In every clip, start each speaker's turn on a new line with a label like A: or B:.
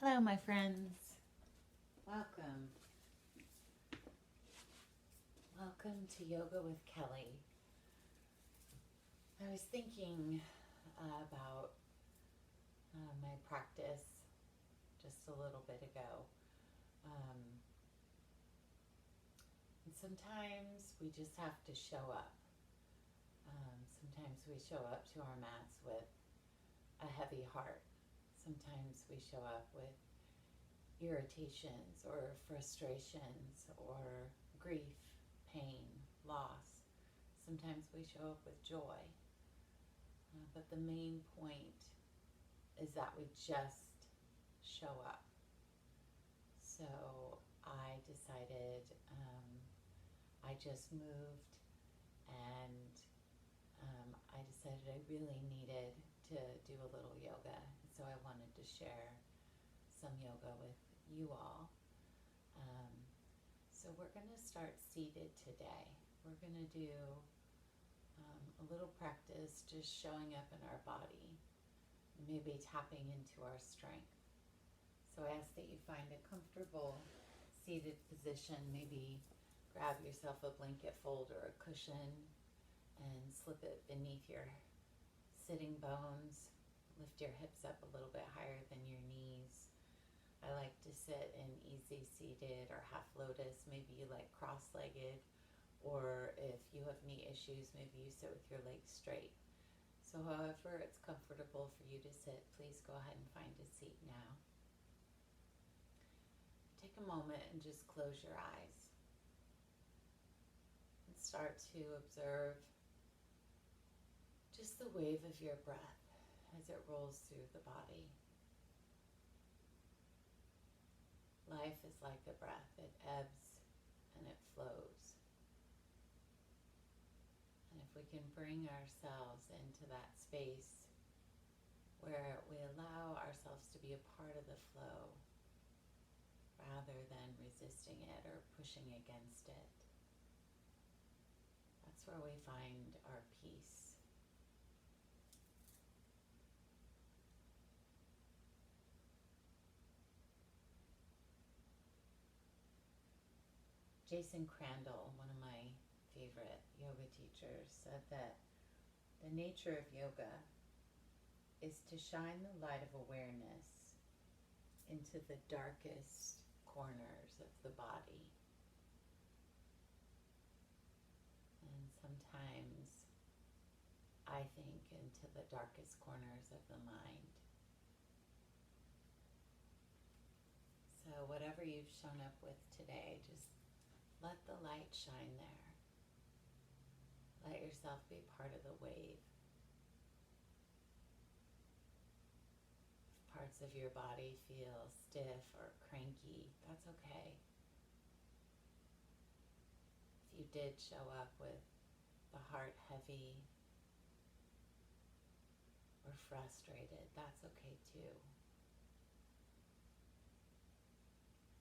A: Hello, my friends. Welcome. Welcome to Yoga with Kelly. I was thinking about my practice just a little bit ago. And sometimes we just have to show up. Sometimes we show up to our mats with a heavy heart. Sometimes we show up with irritations or frustrations or grief, pain, loss. Sometimes we show up with joy. But the main point is that we just show up. So I decided I just moved and I decided I really needed to do a little yoga. So I wanted to share some yoga with you all. So we're going to start seated today. We're going to do a little practice just showing up in our body, maybe tapping into our strength. So I ask that you find a comfortable seated position. Maybe grab yourself a blanket fold or a cushion and slip it beneath your sitting bones. Lift your hips up a little bit higher than your knees. I like to sit in easy seated or half lotus. Maybe you like cross-legged, or if you have knee issues, maybe you sit with your legs straight. So however it's comfortable for you to sit, please go ahead and find a seat now. Take a moment and just close your eyes and start to observe just the wave of your breath as it rolls through the body. Life is like a breath. It ebbs and it flows. And if we can bring ourselves into that space where we allow ourselves to be a part of the flow rather than resisting it or pushing against it, that's where we find our peace. Jason Crandall, one of my favorite yoga teachers, said that the nature of yoga is to shine the light of awareness into the darkest corners of the body. And sometimes I think into the darkest corners of the mind. So whatever you've shown up with today, just let the light shine there. Let yourself be part of the wave. If parts of your body feel stiff or cranky, that's okay. If you did show up with the heart heavy or frustrated, that's okay too.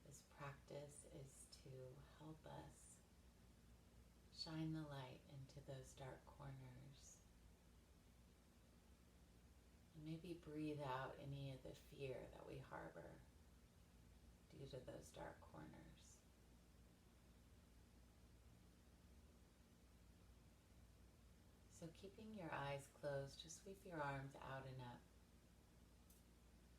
A: This practice is to help us shine the light into those dark corners. And maybe breathe out any of the fear that we harbor due to those dark corners. So keeping your eyes closed, just sweep your arms out and up.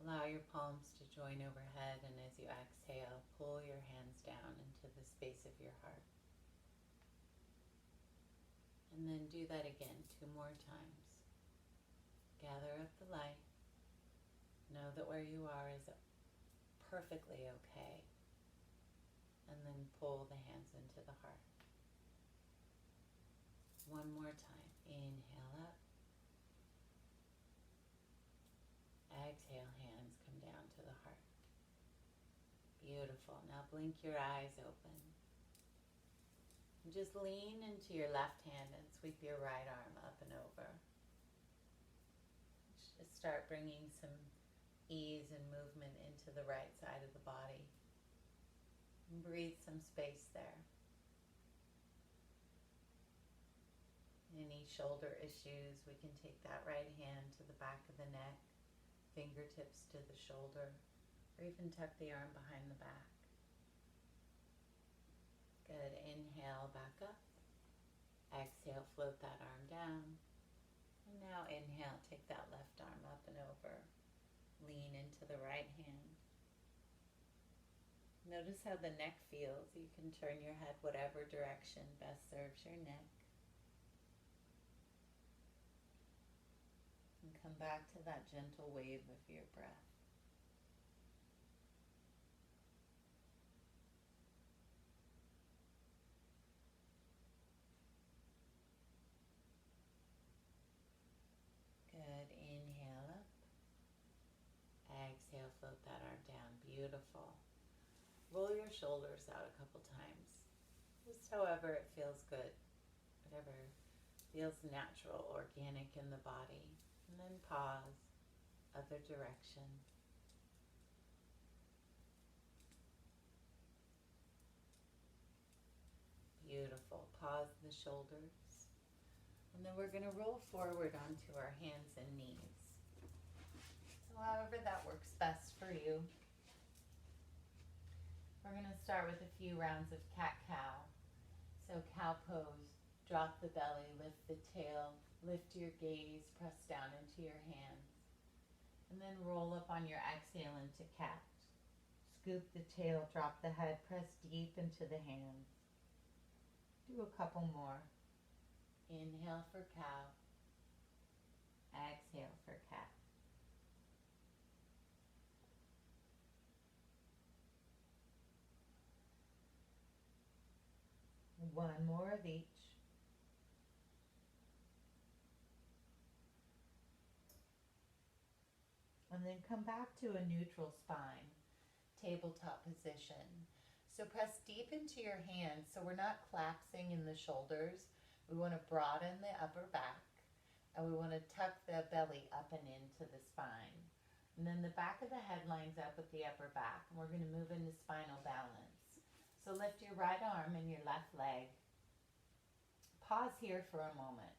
A: Allow your palms to join overhead, and as you exhale, pull your hands down into the space of your heart. And then do that again 2 more times. Gather up the light. Know that where you are is perfectly okay. And then pull the hands into the heart. 1 more time. Inhale up. Exhale, hands come down to the heart. Beautiful. Now blink your eyes open. And just lean into your left hand and sweep your right arm up and over. Just start bringing some ease and movement into the right side of the body. And breathe some space there. Any shoulder issues, we can take that right hand to the back of the neck, fingertips to the shoulder. or even tuck the arm behind the back. Good. Inhale, back up. Exhale, float that arm down. And now inhale, take that left arm up and over. Lean into the right hand. Notice how the neck feels. You can turn your head whatever direction best serves your neck. And come back to that gentle wave of your breath. Good. Inhale up. Exhale, float that arm down. Beautiful. Roll your shoulders out a couple times. Just however it feels good. Whatever feels natural, organic in the body. And then pause. Other direction. Beautiful. Pause the shoulders. And then we're going to roll forward onto our hands and knees. So however that works best for you. We're going to start with a few rounds of cat-cow. So cow pose, drop the belly, lift the tail, lift your gaze, press down into your hands. And then roll up on your exhale into cat. Scoop the tail, drop the head, press deep into the hands. Do a couple more. Inhale for cow. Exhale for cat. One more of each. And then come back to a neutral spine, tabletop position. So press deep into your hands so we're not collapsing in the shoulders. We want to broaden the upper back, and we want to tuck the belly up and into the spine. And then the back of the head lines up with the upper back, and we're going to move into spinal balance. So lift your right arm and your left leg. Pause here for a moment.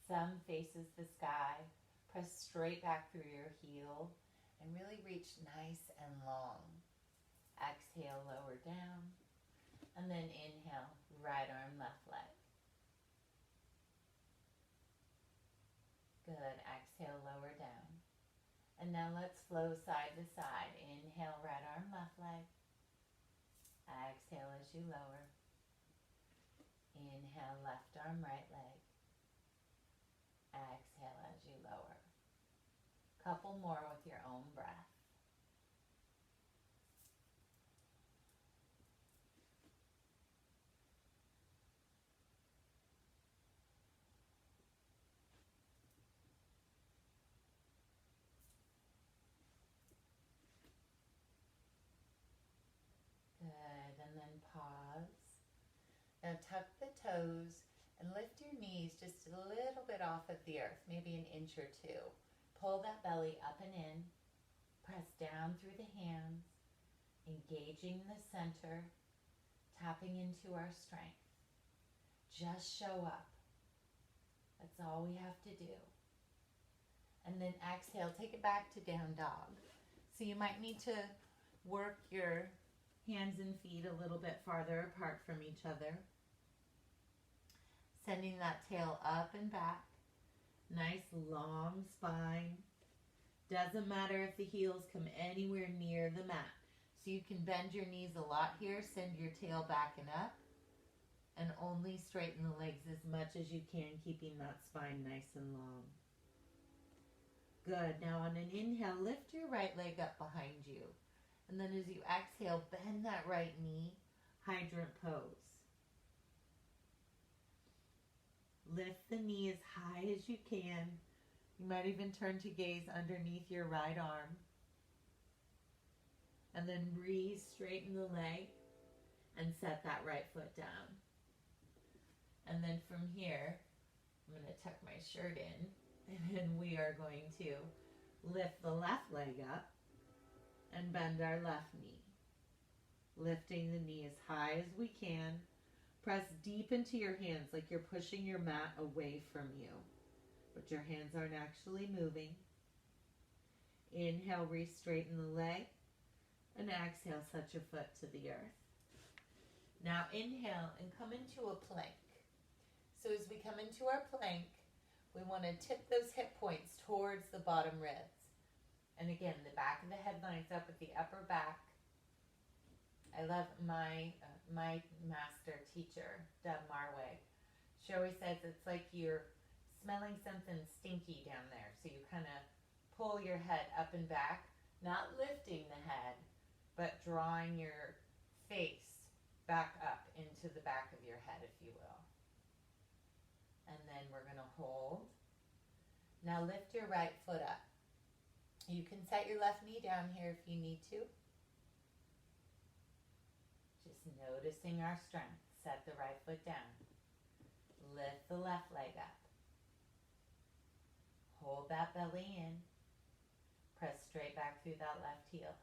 A: Thumb faces the sky. Press straight back through your heel and really reach nice and long. Exhale, lower down. And then inhale, right arm, left leg. Good. Exhale, lower down. And now let's flow side to side. Inhale, right arm, left leg. Exhale as you lower. Inhale, left arm, right leg. Exhale as you lower. Couple more with your own breath. Good, and then pause. Now tuck the toes and lift your knees just a little bit off of the earth, maybe an inch or two. Pull that belly up and in. Press down through the hands, engaging the center, tapping into our strength. Just show up. That's all we have to do. And then exhale, take it back to down dog. So you might need to work your hands and feet a little bit farther apart from each other. Sending that tail up and back. Nice long spine. Doesn't matter if the heels come anywhere near the mat. So you can bend your knees a lot here, send your tail back and up, and only straighten the legs as much as you can, keeping that spine nice and long. Good. Now on an inhale, lift your right leg up behind you. And then as you exhale, bend that right knee, hydrant pose. Lift the knee as high as you can. You might even turn to gaze underneath your right arm. And then breathe, straighten the leg, and set that right foot down. And then from here, I'm going to tuck my shirt in, and then we are going to lift the left leg up and bend our left knee. Lifting the knee as high as we can. Press deep into your hands like you're pushing your mat away from you, but your hands aren't actually moving. Inhale, re-straighten the leg. And exhale, set your foot to the earth. Now inhale and come into a plank. So as we come into our plank, we want to tip those hip points towards the bottom ribs. And again, the back of the head lines up with the upper back. I love my master teacher, Deb Marway. She always says it's like you're smelling something stinky down there. So you kind of pull your head up and back, not lifting the head, but drawing your face back up into the back of your head, if you will. And then we're going to hold. Now lift your right foot up. You can set your left knee down here if you need to. Just noticing our strength. Set the right foot down. Lift the left leg up. Hold that belly in. Press straight back through that left heel.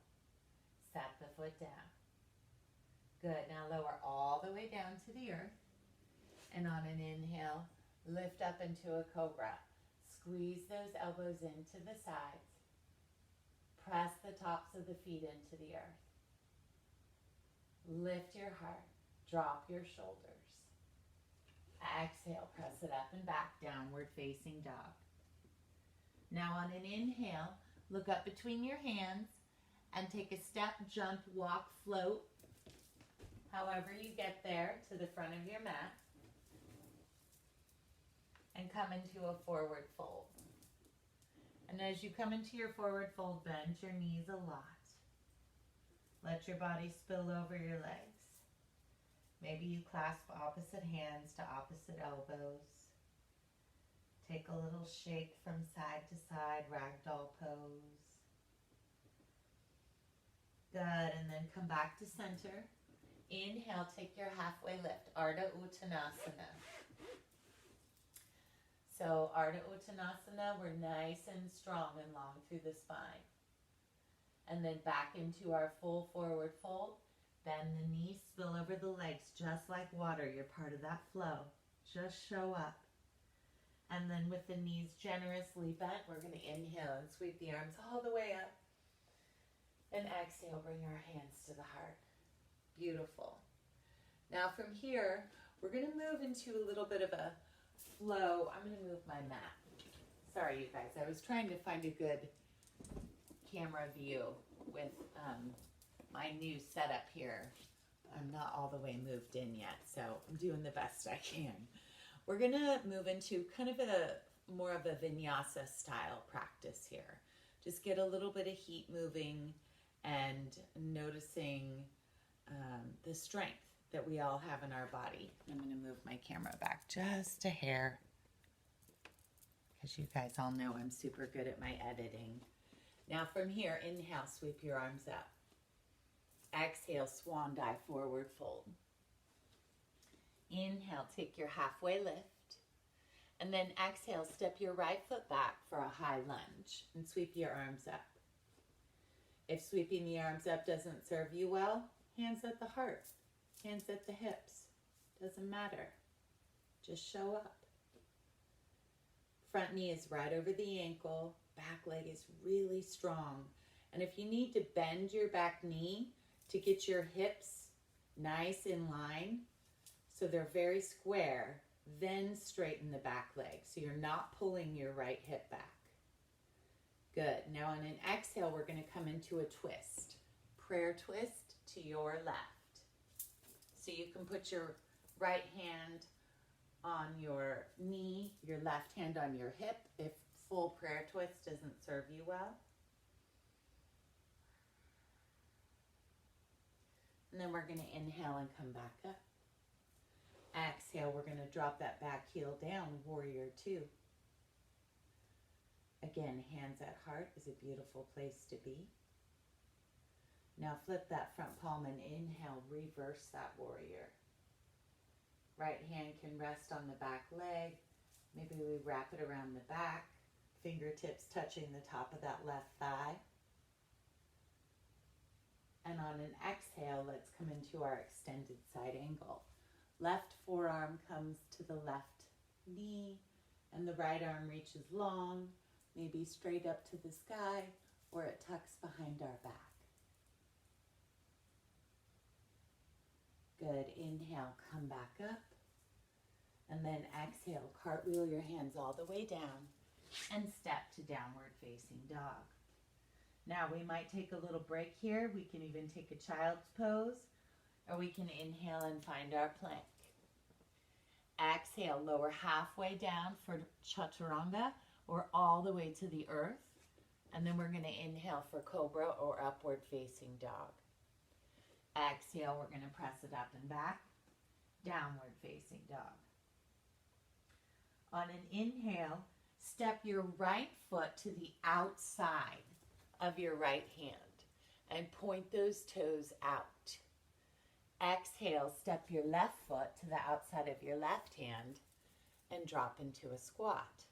A: Set the foot down. Good. Now lower all the way down to the earth. And on an inhale, lift up into a cobra. Squeeze those elbows into the sides. Press the tops of the feet into the earth. Lift your heart. Drop your shoulders. Exhale, press it up and back, downward facing dog. Now on an inhale, look up between your hands and take a step, jump, walk, float. However you get there to the front of your mat. And come into a forward fold. And as you come into your forward fold, bend your knees a lot. Let your body spill over your legs. Maybe you clasp opposite hands to opposite elbows. Take a little shake from side to side, ragdoll pose. Good, and then come back to center. Inhale, take your halfway lift, Ardha Uttanasana. So Ardha Uttanasana, we're nice and strong and long through the spine. And then back into our full forward fold. Bend the knees, spill over the legs just like water. You're part of that flow. Just show up. And then with the knees generously bent, we're going to inhale and sweep the arms all the way up. And exhale, bring our hands to the heart. Beautiful. Now from here, we're going to move into a little bit of a flow. I'm going to move my mat. Sorry, you guys. I was trying to find a good camera view with my new setup here. I'm not all the way moved in yet, so I'm doing the best I can. We're going to move into kind of more of a vinyasa style practice here. Just get a little bit of heat moving and noticing the strength that we all have in our body. I'm going to move my camera back just a hair because you guys all know I'm super good at my editing. Now from here, inhale, sweep your arms up. Exhale, swan dive, forward fold. Inhale, take your halfway lift. And then exhale, step your right foot back for a high lunge and sweep your arms up. If sweeping the arms up doesn't serve you well, hands at the heart, hands at the hips. Doesn't matter. Just show up. Front knee is right over the ankle. Back leg is really strong. And if you need to bend your back knee to get your hips nice in line, so they're very square, then straighten the back leg so you're not pulling your right hip back. Good. Now on an exhale, we're going to come into a twist. Prayer twist to your left. So you can put your right hand on your knee, your left hand on your hip if full prayer twist doesn't serve you well. And then we're going to inhale and come back up. Exhale, we're going to drop that back heel down, warrior two. Again, hands at heart is a beautiful place to be. Now flip that front palm and inhale, reverse that warrior. Right hand can rest on the back leg. Maybe we wrap it around the back, fingertips touching the top of that left thigh. And on an exhale, let's come into our extended side angle. Left forearm comes to the left knee, and the right arm reaches long, maybe straight up to the sky, or it tucks behind our back. Good. Inhale, come back up. And then exhale, cartwheel your hands all the way down and step to downward facing dog. Now we might take a little break here. We can even take a child's pose, or we can inhale and find our plank. Exhale, lower halfway down for chaturanga, or all the way to the earth. And then we're going to inhale for cobra or upward facing dog. Exhale, we're going to press it up and back, downward facing dog. On an inhale, step your right foot to the outside of your right hand and point those toes out. Exhale, step your left foot to the outside of your left hand and drop into a squat.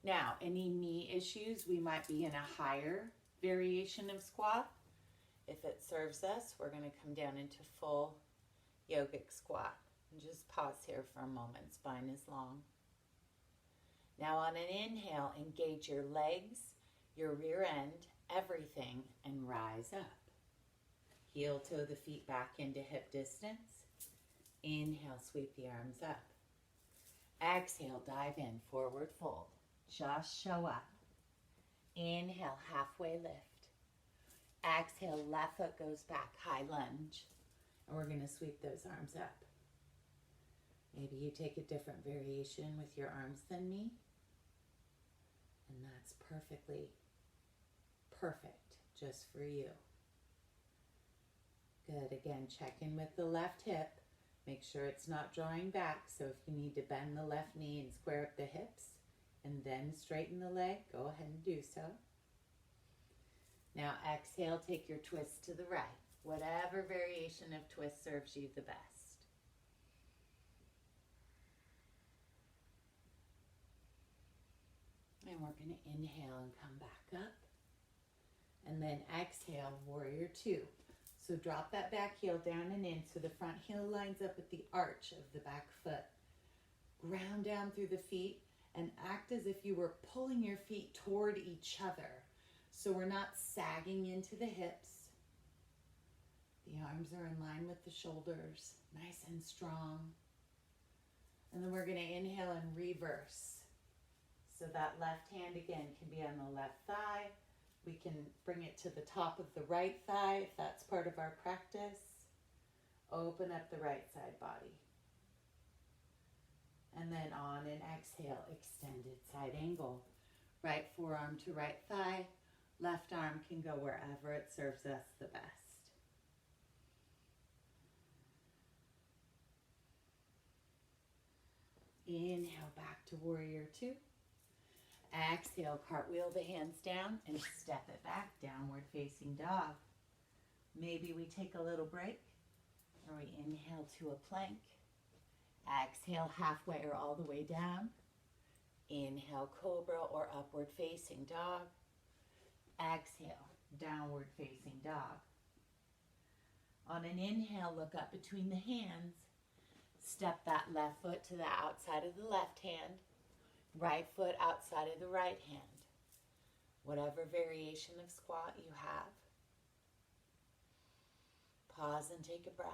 A: Now, any knee issues, we might be in a higher variation of squat. If it serves us, we're going to come down into full yogic squat. And just pause here for a moment. Spine is long. Now on an inhale, engage your legs, your rear end, everything, and rise up. Heel toe the feet back into hip distance. Inhale, sweep the arms up. Exhale, dive in, forward fold. Just show up. Inhale, halfway lift. Exhale, left foot goes back, high lunge. And we're going to sweep those arms up. Maybe you take a different variation with your arms than me. And that's perfect just for you. Good. Again, check in with the left hip. Make sure it's not drawing back. So if you need to bend the left knee and square up the hips and then straighten the leg, go ahead and do so. Now exhale, take your twist to the right. Whatever variation of twist serves you the best. And we're going to inhale and come back up. And then exhale, warrior two. So drop that back heel down and in so the front heel lines up with the arch of the back foot. Ground down through the feet and act as if you were pulling your feet toward each other. So we're not sagging into the hips. The arms are in line with the shoulders, nice and strong. And then we're going to inhale and reverse. So that left hand again can be on the left thigh. We can bring it to the top of the right thigh if that's part of our practice. Open up the right side body. And then on an exhale, extended side angle. Right forearm to right thigh. Left arm can go wherever it serves us the best. Inhale back to warrior two. Exhale, cartwheel the hands down and step it back, downward facing dog. Maybe we take a little break or we inhale to a plank. Exhale halfway or all the way down. Inhale, cobra or upward facing dog. Exhale, downward facing dog. On an inhale, look up between the hands. Step that left foot to the outside of the left hand. Right foot outside of the right hand. Whatever variation of squat you have. Pause and take a breath.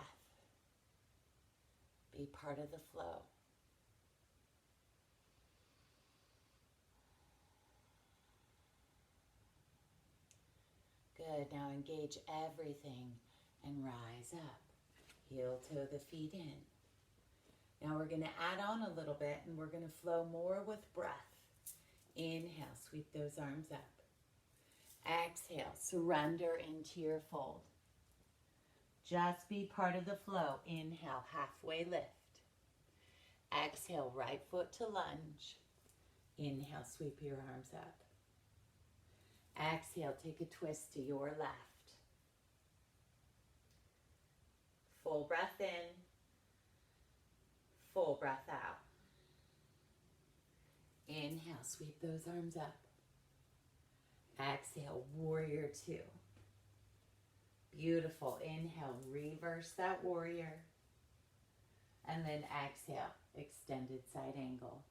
A: Be part of the flow. Good. Now engage everything and rise up. Heel toe the feet in. Now we're going to add on a little bit and we're going to flow more with breath. Inhale, sweep those arms up. Exhale, surrender into your fold. Just be part of the flow. Inhale, halfway lift. Exhale, right foot to lunge. Inhale, sweep your arms up. Exhale, take a twist to your left. Full breath in. Full breath out. Inhale, sweep those arms up. Exhale, warrior two. Beautiful. Inhale, reverse that warrior. And then exhale, extended side angle.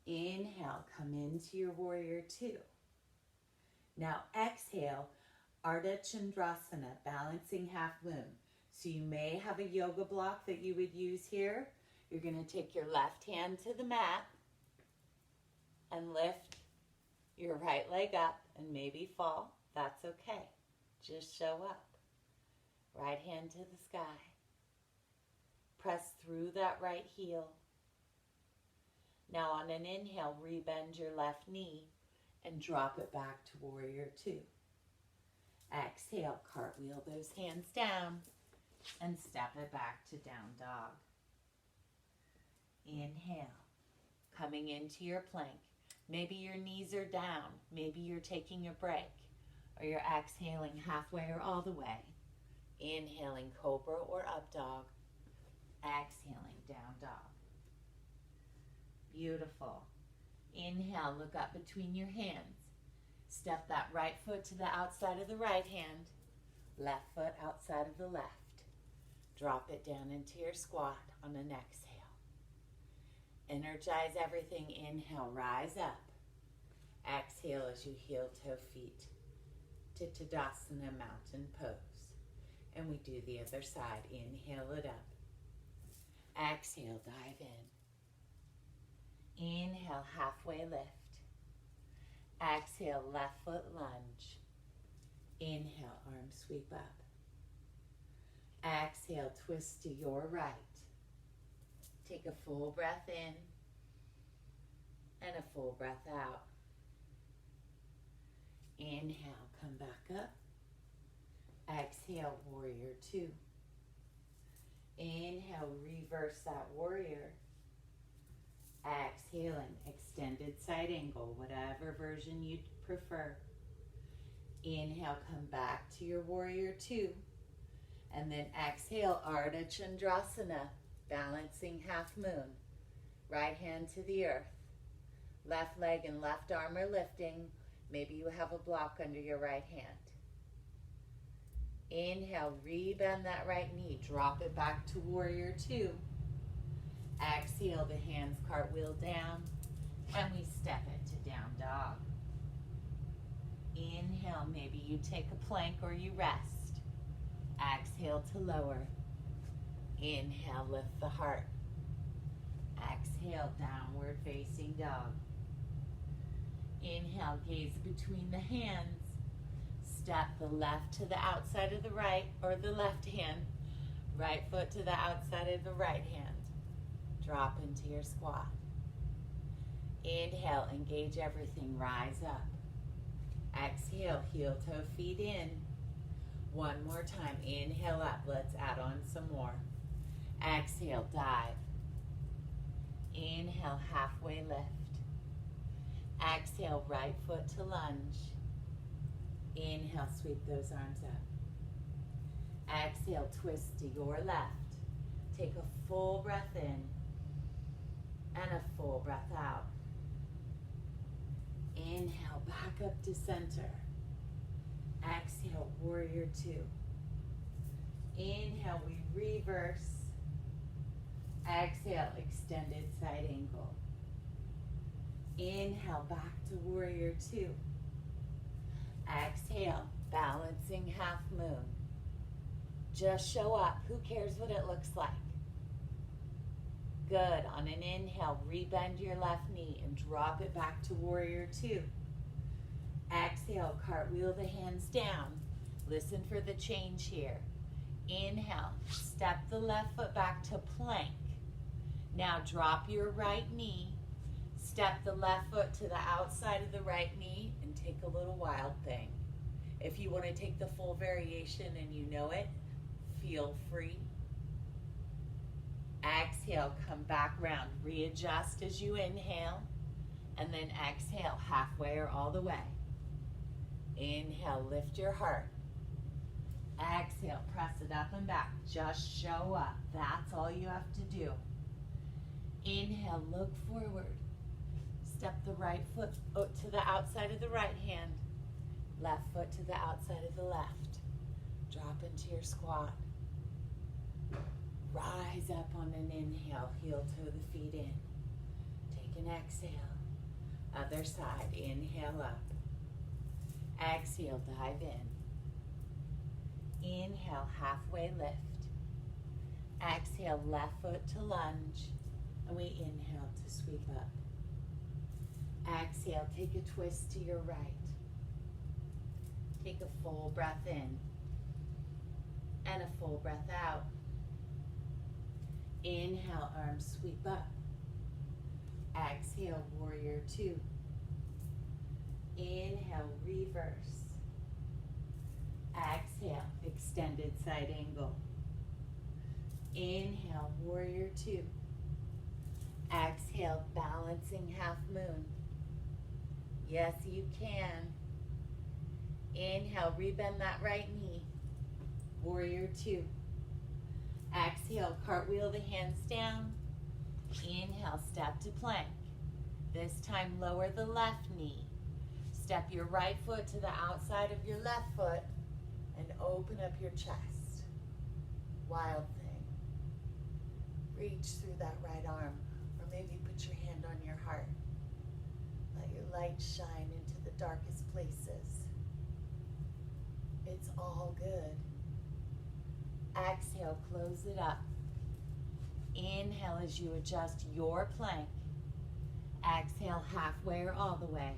A: Inhale, come into your warrior two. Now exhale, Ardha Chandrasana, balancing half moon. So you may have a yoga block that you would use here. You're going to take your left hand to the mat and lift your right leg up and maybe fall. That's okay. Just show up. Right hand to the sky. Press through that right heel. Now on an inhale, rebend your left knee and drop it back to warrior two. Exhale, cartwheel those hands down and step it back to down dog. Inhale, coming into your plank. Maybe your knees are down. Maybe you're taking a break, or you're exhaling halfway or all the way. Inhaling, cobra or up dog. Exhaling, down dog. Beautiful. Inhale, look up between your hands. Step that right foot to the outside of the right hand. Left foot outside of the left. Drop it down into your squat on an exhale. Energize everything. Inhale, rise up. Exhale as you heel toe feet to Tadasana, mountain pose. And we do the other side. Inhale it up. Exhale, dive in. Inhale, halfway lift. Exhale, left foot lunge. Inhale, arm sweep up. Exhale, twist to your right. Take a full breath in and a full breath out. Inhale, come back up. Exhale, warrior two. Inhale, reverse that warrior. Exhaling, extended side angle, whatever version you prefer. Inhale, come back to your warrior two. And then exhale, Ardha Chandrasana, balancing half moon. Right hand to the earth. Left leg and left arm are lifting. Maybe you have a block under your right hand. Inhale, rebend that right knee. Drop it back to warrior two. Exhale, the hands cartwheel down, and we step it to down dog. Inhale, maybe you take a plank or you rest. Exhale to lower. Inhale, lift the heart. Exhale, downward facing dog. Inhale, gaze between the hands. Step the left to the outside of the right, or the left hand. Right foot to the outside of the right hand. Drop into your squat. Inhale, engage everything, rise up. Exhale, heel toe feet in. One more time, inhale up, let's add on some more. Exhale, dive. Inhale, halfway lift. Exhale, right foot to lunge. Inhale, sweep those arms up. Exhale, twist to your left. Take a full breath in and a full breath out. Inhale, back up to center. Exhale, warrior two. Inhale, we reverse. Exhale, extended side angle. Inhale, back to warrior two. Exhale, balancing half moon. Just show up. Who cares what it looks like? Good. On an inhale, rebend your left knee and drop it back to warrior two. Exhale, cartwheel the hands down. Listen for the change here. Inhale, step the left foot back to plank. Now drop your right knee. Step the left foot to the outside of the right knee and take a little wild thing. If you want to take the full variation and you know it, feel free. Exhale, come back round. Readjust as you inhale, and then exhale halfway or all the way. Inhale, lift your heart. Exhale, press it up and back. Just show up. That's all you have to do. Inhale, look forward. Step the right foot to the outside of the right hand. Left foot to the outside of the left. Drop into your squat. Rise up on an inhale, heel toe the feet in. Take an exhale. Other side, inhale up. Exhale, dive in. Inhale, halfway lift. Exhale, left foot to lunge. And we inhale to sweep up. Exhale, take a twist to your right. Take a full breath in and a full breath out. Inhale, arms sweep up. Exhale, warrior two. Inhale, reverse. Exhale, extended side angle. Inhale, warrior two. Exhale, balancing half moon. Yes, you can. Inhale, rebend that right knee. Warrior two. Exhale, cartwheel the hands down. Inhale, step to plank. This time, lower the left knee. Step your right foot to the outside of your left foot and open up your chest. Wild thing. Reach through that right arm, or maybe put your hand on your heart. Let your light shine into the darkest places. It's all good. Exhale, close it up. Inhale as you adjust your plank. Exhale, halfway or all the way.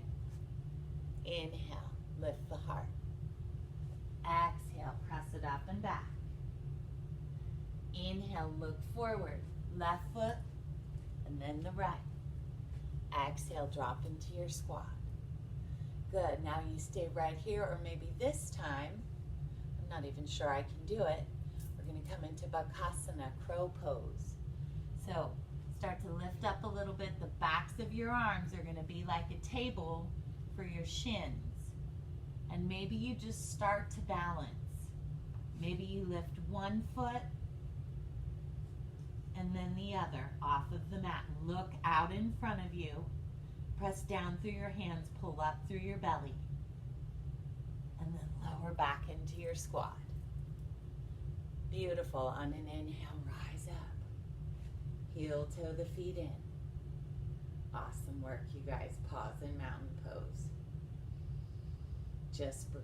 A: Inhale, lift the heart. Exhale, press it up and back. Inhale, look forward. Left foot, and then the right. Exhale, drop into your squat. Good, now you stay right here, or maybe this time, I'm not even sure I can do it, we're gonna come into Bakasana, crow pose. So, start to lift up a little bit. The backs of your arms are gonna be like a table for your shins. And maybe you just start to balance. Maybe you lift one foot and then the other off of the mat. Look out in front of you. Press down through your hands, pull up through your belly. And then lower back into your squat. Beautiful. On an inhale, rise up. Heel toe the feet in. Awesome work, you guys. Pause in mountain pose. Just breathe.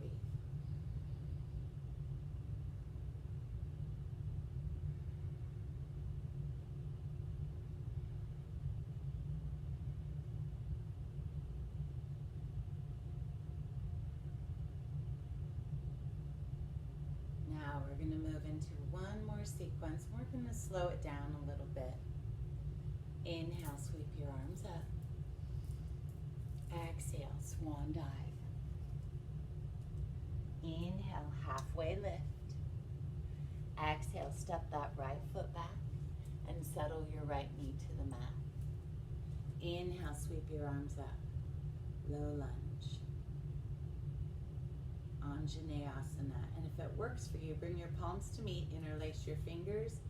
A: Now we're going to move into one more sequence. We're going to slow it down a little bit. Inhale, sweep your arms up. Exhale, swan dive. Inhale, halfway lift. Exhale, step that right foot back and settle your right knee to the mat. Inhale, sweep your arms up. Low lunge. Anjaneyasana. And if it works for you, bring your palms to meet, interlace your fingers,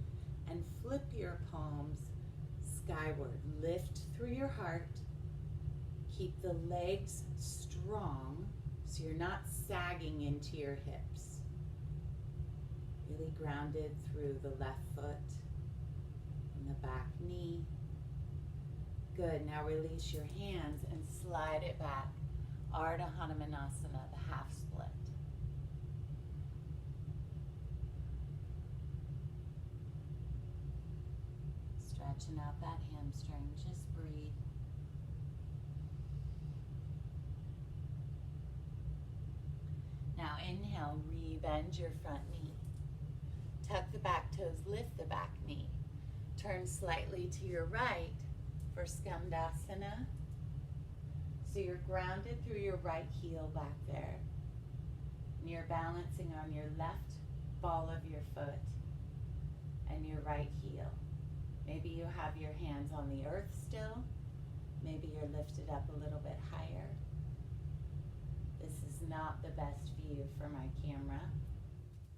A: and flip your palms skyward. Lift through your heart. Keep the legs strong so you're not sagging into your hips. Really grounded through the left foot and the back knee. Good. Now release your hands and slide it back. Ardha Hanumanasana, the half split. Stretching out that hamstring. Just breathe. Now inhale, rebend your front knee. Tuck the back toes, lift the back knee. Turn slightly to your right for Skandasana. So you're grounded through your right heel back there. And you're balancing on your left ball of your foot and your right heel. Maybe you have your hands on the earth still. Maybe you're lifted up a little bit higher. This is not the best view for my camera,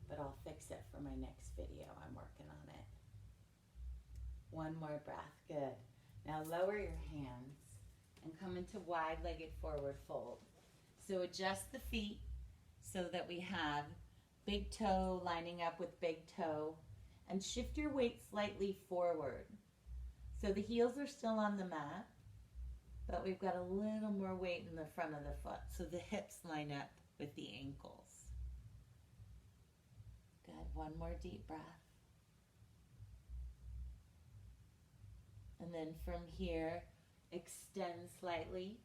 A: but I'll fix it for my next video. I'm working on it. One more breath. Good. Now lower your hands and come into wide-legged forward fold. So adjust the feet so that we have big toe lining up with big toe, and shift your weight slightly forward. So the heels are still on the mat, but we've got a little more weight in the front of the foot, so the hips line up with the ankles. Good. One more deep breath. And then from here, extend slightly.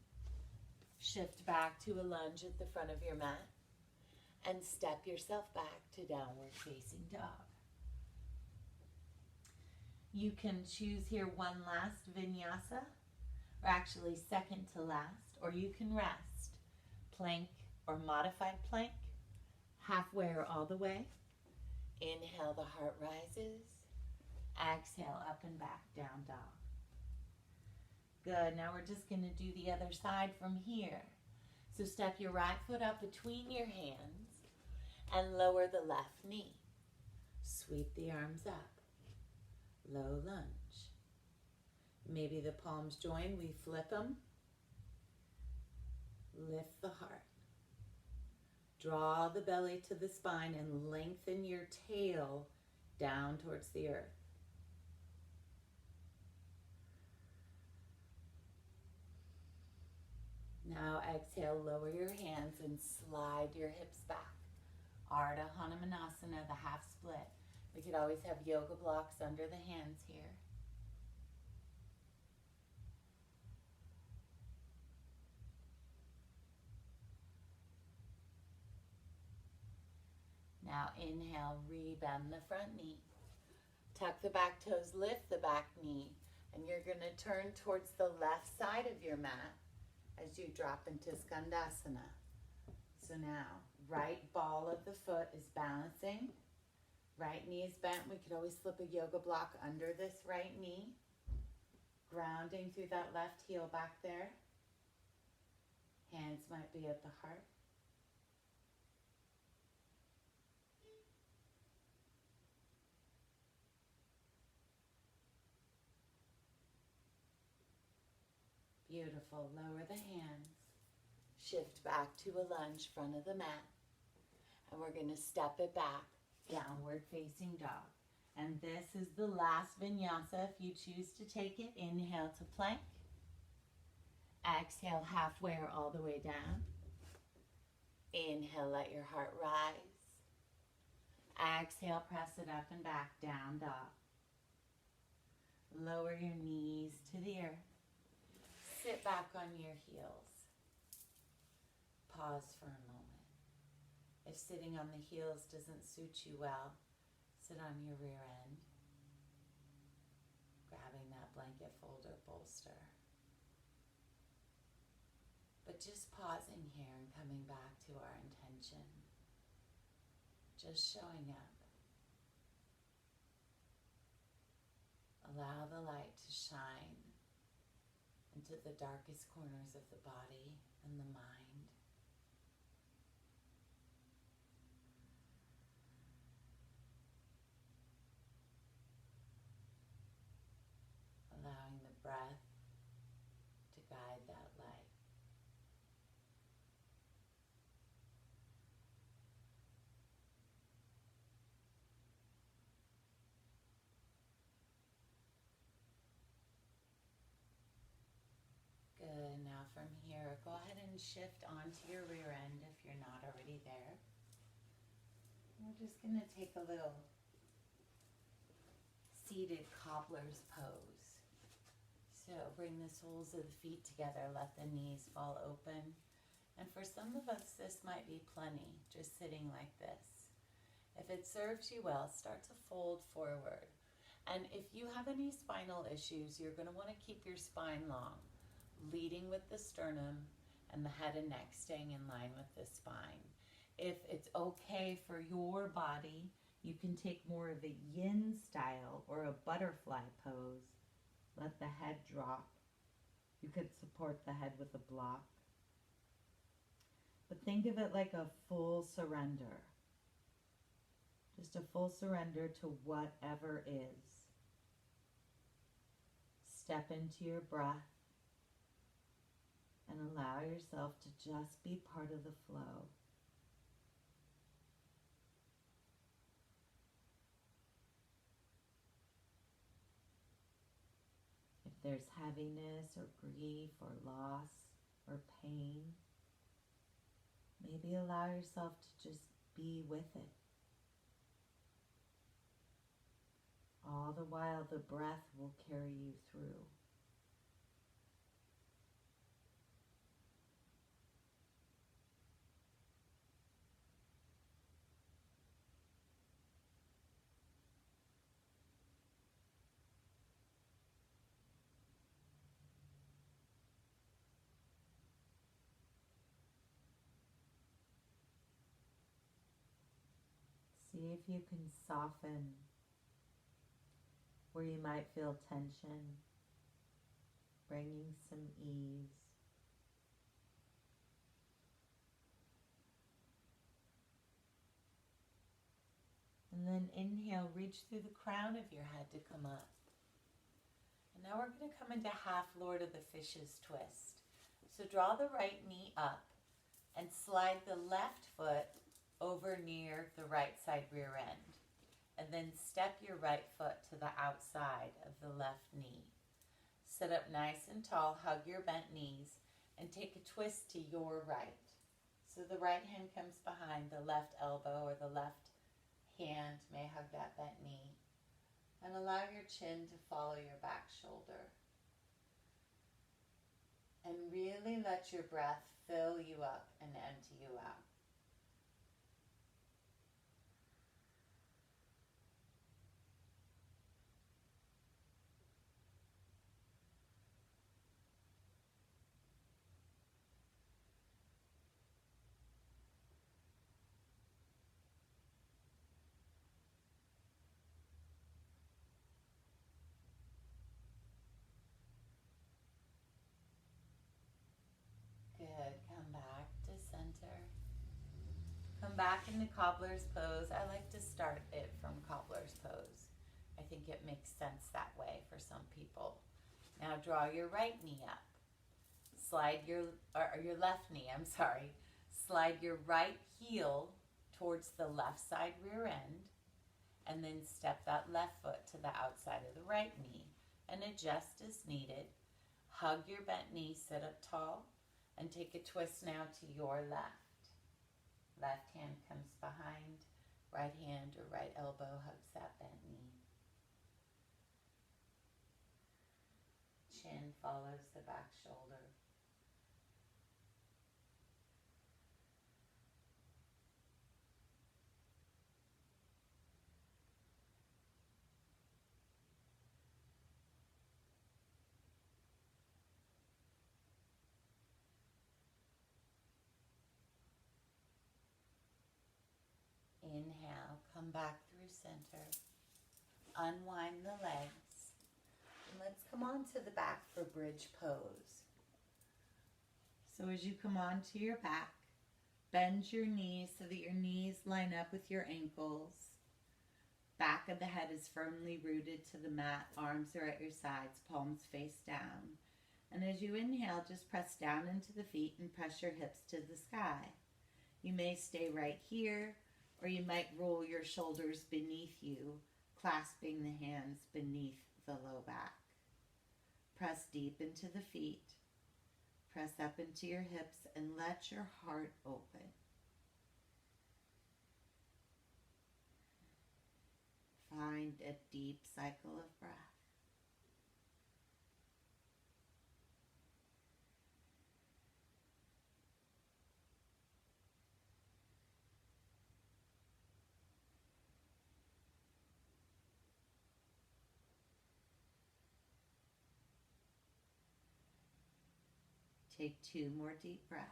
A: Shift back to a lunge at the front of your mat. And step yourself back to downward facing dog. You can choose here one last vinyasa, or actually second to last, or you can rest. Plank or modified plank, halfway or all the way. Inhale, the heart rises. Exhale, up and back, down dog. Good, now we're just gonna do the other side from here. So step your right foot up between your hands and lower the left knee. Sweep the arms up. Low lunge. Maybe the palms join, we flip them. Lift the heart. Draw the belly to the spine and lengthen your tail down towards the earth. Now exhale, lower your hands and slide your hips back. Ardha Hanumanasana, the half split. We could always have yoga blocks under the hands here. Now inhale, rebend the front knee. Tuck the back toes, lift the back knee, and you're going to turn towards the left side of your mat as you drop into Skandasana. So now, right ball of the foot is balancing. Right knee is bent. We could always slip a yoga block under this right knee. Grounding through that left heel back there. Hands might be at the heart. Beautiful. Lower the hands. Shift back to a lunge, front of the mat. And we're going to step it back, downward facing dog. And this is the last vinyasa if you choose to take it. Inhale to plank. Exhale halfway or all the way down. Inhale, let your heart rise. Exhale, press it up and back, down dog. Lower your knees to the earth. Sit back on your heels. Pause for a moment. If sitting on the heels doesn't suit you well, sit on your rear end, grabbing that blanket fold or bolster. But just pausing here and coming back to our intention. Just showing up. Allow the light to shine into the darkest corners of the body and the mind. Allowing the breath to guide that light. Good. Now from here, go ahead and shift onto your rear end if you're not already there. We're just going to take a little seated cobbler's pose. So bring the soles of the feet together, let the knees fall open. And for some of us, this might be plenty, just sitting like this. If it serves you well, start to fold forward. And if you have any spinal issues, you're going to want to keep your spine long, leading with the sternum and the head and neck staying in line with the spine. If it's okay for your body, you can take more of a yin style or a butterfly pose. Let the head drop. You could support the head with a block. But think of it like a full surrender. Just a full surrender to whatever is. Step into your breath and allow yourself to just be part of the flow. If there's heaviness or grief or loss or pain, maybe allow yourself to just be with it. All All the while, the breath will carry you through. See if you can soften where you might feel tension, bringing some ease. And then inhale, reach through the crown of your head to come up. And now we're going to come into half Lord of the Fishes twist. So draw the right knee up and slide the left foot over near the right side rear end. And then step your right foot to the outside of the left knee. Sit up nice and tall, hug your bent knees, and take a twist to your right. So the right hand comes behind the left elbow, or the left hand may hug that bent knee. And allow your chin to follow your back shoulder. And really let your breath fill you up and empty you out. Good. Come back to center. Come back into cobbler's pose. I like to start it from cobbler's pose. I think it makes sense that way for some people. Now draw your right knee up. Slide your left knee, Slide your right heel towards the left side rear end, and then step that left foot to the outside of the right knee and adjust as needed. Hug your bent knee, sit up tall, and take a twist now to your left. Left hand comes behind, right hand or right elbow hugs that bent knee. Chin follows the back shoulder. Inhale, come back through center. Unwind the legs. And let's come on to the back for bridge pose. So as you come onto your back, bend your knees so that your knees line up with your ankles. Back of the head is firmly rooted to the mat. Arms are at your sides, palms face down. And as you inhale, just press down into the feet and press your hips to the sky. You may stay right here, or you might roll your shoulders beneath you, clasping the hands beneath the low back. Press deep into the feet. Press up into your hips and let your heart open. Find a deep cycle of breath. Take 2 more deep breaths.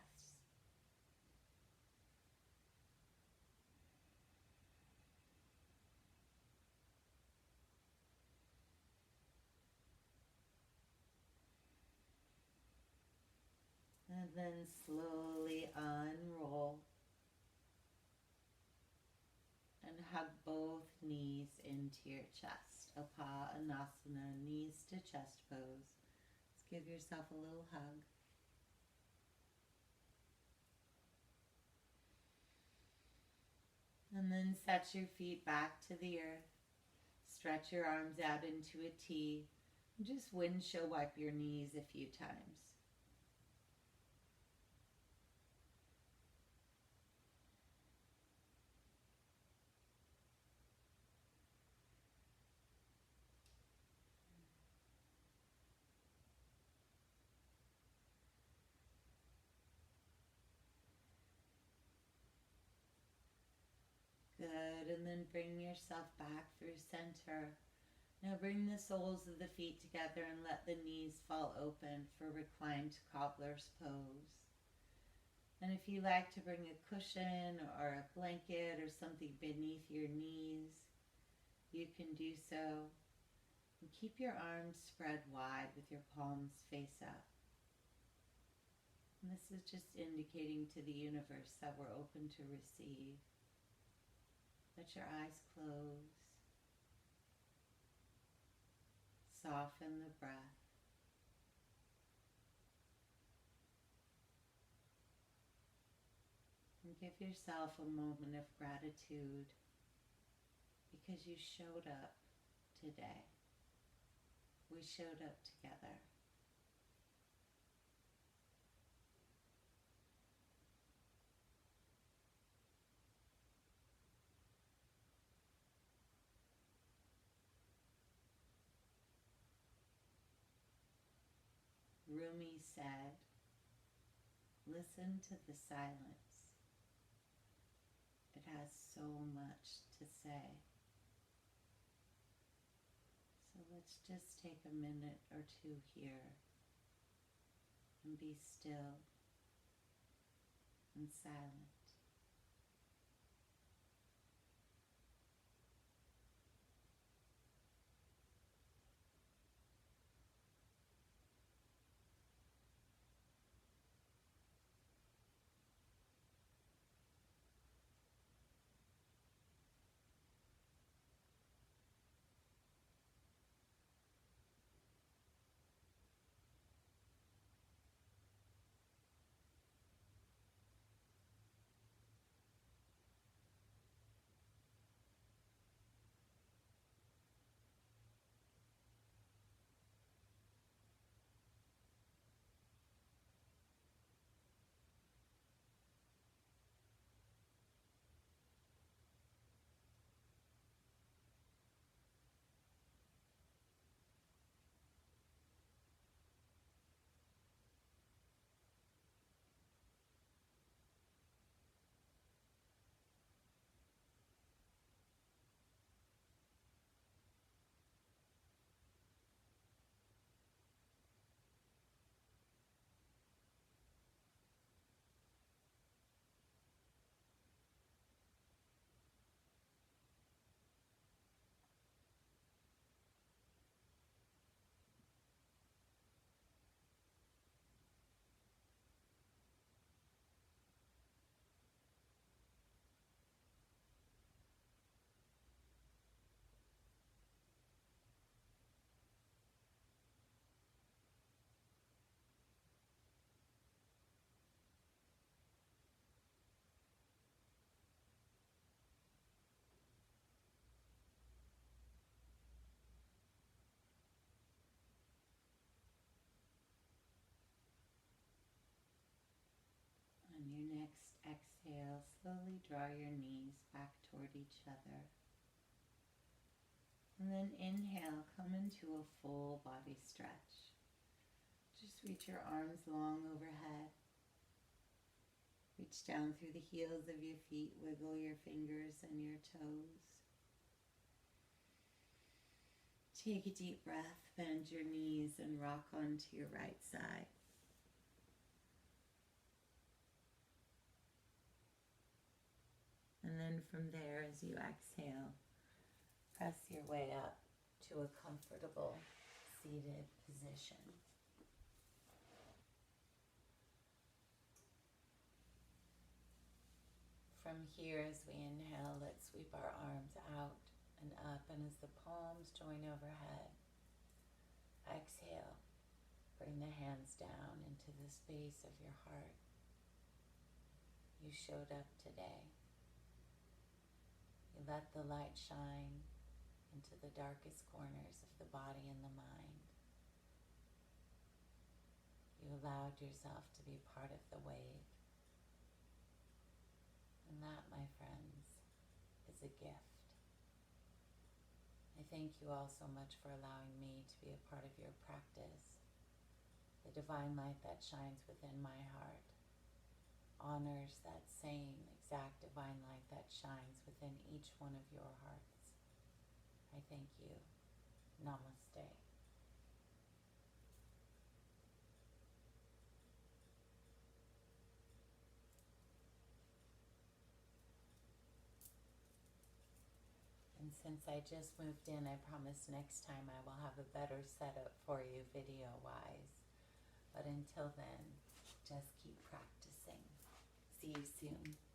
A: And then slowly unroll and hug both knees into your chest. Upanasana, knees to chest pose. Let's give yourself a little hug. And then set your feet back to the earth. Stretch your arms out into a T. Just windshield wipe your knees a few times. Good, and then bring yourself back through center. Now bring the soles of the feet together and let the knees fall open for reclined cobbler's pose. And if you like to bring a cushion or a blanket or something beneath your knees, you can do so. And keep your arms spread wide with your palms face up. And this is just indicating to the universe that we're open to receive. Let your eyes close. Soften the breath. And give yourself a moment of gratitude because you showed up today. We showed up together. Rumi said, "Listen to the silence. It has so much to say." So let's just take a minute or two here and be still and silent. On your next exhale, slowly draw your knees back toward each other. And then inhale, come into a full body stretch. Just reach your arms long overhead. Reach down through the heels of your feet, wiggle your fingers and your toes. Take a deep breath, bend your knees and rock onto your right side. And then from there, as you exhale, press your way up to a comfortable seated position. From here, as we inhale, let's sweep our arms out and up, and as the palms join overhead, exhale, bring the hands down into the space of your heart. You showed up today. You let the light shine into the darkest corners of the body and the mind. You allowed yourself to be part of the wave. And that, my friends, is a gift. I thank you all so much for allowing me to be a part of your practice. The divine light that shines within my heart honors that same exact divine light that shines within each one of your hearts. I thank you. Namaste. And since I just moved in, I promise next time I will have a better setup for you video-wise. But until then, just keep practicing. See you soon.